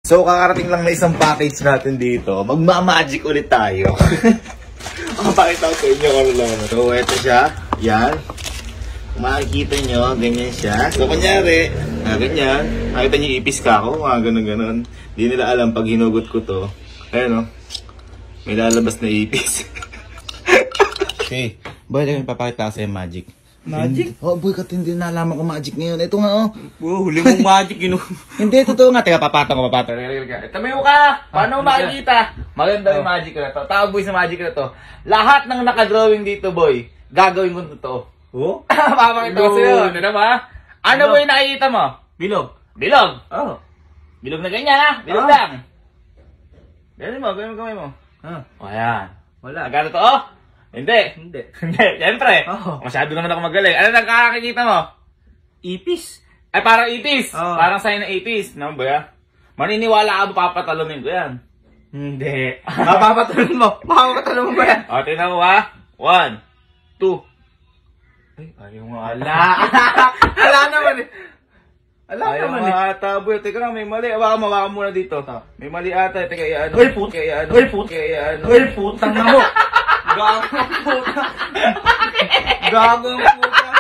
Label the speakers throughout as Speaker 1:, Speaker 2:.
Speaker 1: So, kakarating lang na isang package natin dito. Magmamagic ulit tayo. Pakita ko sa inyo kung ano. So, eto siya. Yan. Kung makikita nyo, ganyan siya. So, kunyari, ganyan. Nakita nyo, ipis ka ako. Mga ganun-ganun. Hindi nila alam pag hinugot ko to. Ayan, o. May lalabas na ipis. Okay. Boy, lang papakita ko sa'yo magic.
Speaker 2: Magic?
Speaker 1: Oh, boy, hindi na nalaman ko magic ngayon. Ito nga, oh.
Speaker 2: Huli mong magic,
Speaker 1: Hindi, totoo nga. Teka, papatong ko. Tumayo ka! Paano makikita? Maganda yung magic ko na to. Tawag boy sa magic na to. Lahat ng nakadrawing dito, boy, gagawin ko totoo.
Speaker 2: Oh?
Speaker 1: Papakita ko sa'yo. Ano ba? Ano ba yung nakikita mo?
Speaker 2: Bilog.
Speaker 1: Bilog.
Speaker 2: Oh.
Speaker 1: Bilog na ganyan, ha? Bilog lang. Ganyan mo, gamay mo. O, ayan.
Speaker 2: Wala.
Speaker 1: Nagano to, oh? Hindi.
Speaker 2: Hindi.
Speaker 1: Hindi, siyempre.
Speaker 2: Oh.
Speaker 1: Masyado naman ako magaling. Ano nakakakita mo?
Speaker 2: Ipis.
Speaker 1: Ay, parang itis.
Speaker 2: Oh.
Speaker 1: Parang sign ng itis. Ano ba yan? Maniniwala ka ba papatalunin ko yan?
Speaker 2: Hindi. Mapapatalon mo. Mapapatalon mo ba yan?
Speaker 1: O, tingnan mo, ha? 1, 2. Ay, ayaw nga.
Speaker 2: Wala naman eh. Wala
Speaker 1: Ayaw
Speaker 2: naman
Speaker 1: nga
Speaker 2: eh.
Speaker 1: ata, boy. Teka lang, may mali. Hawakan muna dito. May mali ata. Teka, iyan.
Speaker 2: Uy, put. Uy, put. Uy, putang na mo. Gago ang puta. Gago ang puta.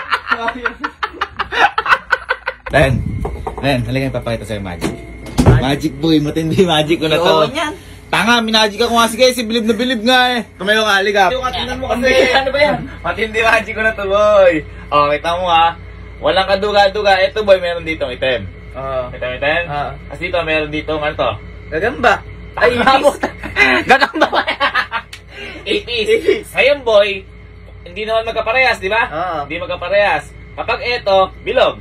Speaker 1: Len, halika yung papakita sa'yo magic. Magic boy, matindi magic ko na to.
Speaker 2: Oo, yan.
Speaker 1: Tanga, minagic ako nga. Sige, si bilib na bilib nga eh. Tumayo ka, halika. Tingnan mo kasi.
Speaker 2: Ano ba yan?
Speaker 1: Matindi magic ko na to, boy. O, kita mo ha. Walang kaduga-duga. Ito, boy, meron dito item. Item? Kasi dito, meron dito, ano to?
Speaker 2: Gagamba.
Speaker 1: Ay, ipis. Gagamba ba? Ipis. Ngayon, boy, hindi naman magkaparehas, di ba? Hindi magkaparehas. Kapag ito, bilog.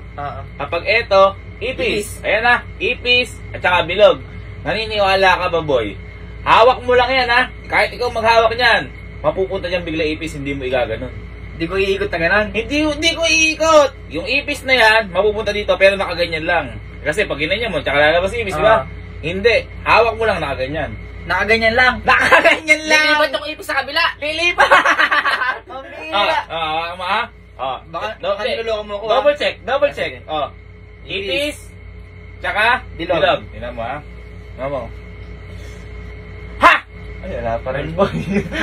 Speaker 1: Kapag ito, ipis. Ayan na, ipis at saka bilog. Naniniwala ka ba, boy? Hawak mo lang yan, ha? Kahit ikaw maghawak niyan, mapupunta dyan bigla ipis, hindi mo igaganon.
Speaker 2: Hindi ko iikot na ganon.
Speaker 1: Hindi ko iikot. Yung ipis na yan, mapupunta dito, pero nakaganyan lang. Kasi pag ginanyan mo, tsaka lalabas ipis, di ba? Hindi. Hawak mo lang nakaganyan.
Speaker 2: Nakaganyan lang.
Speaker 1: Nakaganyan lang!
Speaker 2: Lilipat yung ipis sa kabila.
Speaker 1: Lilipat!
Speaker 2: Mambira. Baka niloloko mo ako.
Speaker 1: Double check. Oh. Ipis, tsaka
Speaker 2: Bilog.
Speaker 1: Tingnan mo, ha? Tingnan mo. Ha! Ay, wala pa rin, boy.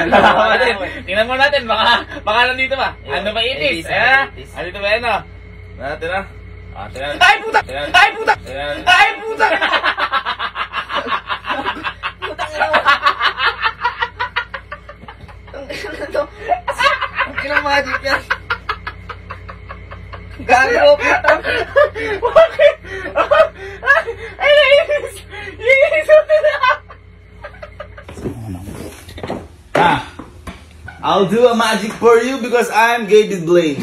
Speaker 1: Wala pa rin. Tingnan mo natin, baka nandito ba? Ano ba ipis? Andito ba yan, oh? Natin, ha? Tingnan. Ay, puta! Ay, puta! Ay, puta!
Speaker 2: Ang ilang magic yan. Gago, puta.
Speaker 1: Bakit? Ay, nainis! Nainis mo na! I'll do a magic for you because I'm Gaby Blaine.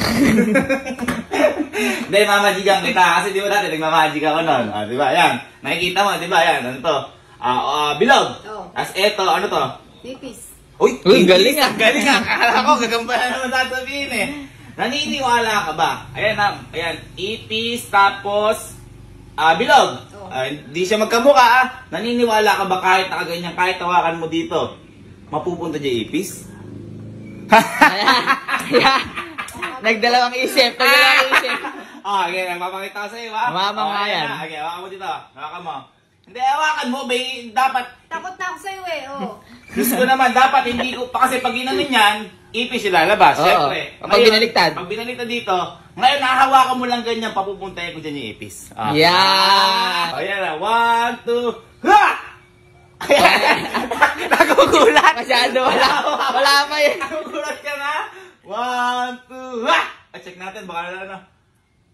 Speaker 1: Hindi, mamagigan kita. Kasi di ba dati, nagmamagic ako nun. Di ba? Yan. Nakikita mo, di ba? Yan. Ano to? Bilog. Tapos eto, ano to?
Speaker 3: Ipis.
Speaker 1: Uy, galing ah. Galing ah. Akala ko, gagamba na naman sasabihin eh. Naniniwala ka ba? Ayan na. Ayan. Ipis, tapos bilog. Hindi siya magkamukha ah. Naniniwala ka ba kahit nakaganyan, kahit tawakan mo dito, mapupunta dyan ipis?
Speaker 2: Nagdalawang isip.
Speaker 1: Okay, nagpapakita ko sa'yo ha.
Speaker 2: Mamang nga yan.
Speaker 1: Okay, hawakan mo dito. Hawakan mo. Hindi, hawakan mo. Dapat.
Speaker 3: Takot na ako sa'yo eh, oh.
Speaker 1: Gusto ko naman, dapat hindi ko, kasi pag ginanon yan, ipis yung lalabas, syempre.
Speaker 2: Pag binaliktad.
Speaker 1: Pag binaliktad dito, ngayon nahawakan mo lang ganyan, papupuntahin ko dyan yung ipis.
Speaker 2: Yan!
Speaker 1: Ayan na, 1, 2, ha! Nagugulat!
Speaker 2: Masyado, wala pa yun.
Speaker 1: Nagugulat ka na? 1, 2, ha! Check natin, baka na ano.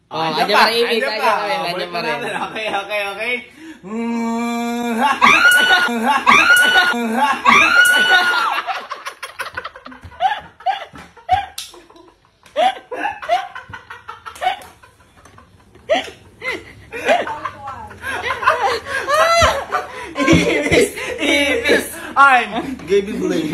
Speaker 2: Andiyan pa rin ipis. Andiyan pa rin.
Speaker 1: Okay. Ipis! I'm Gaby Blaine.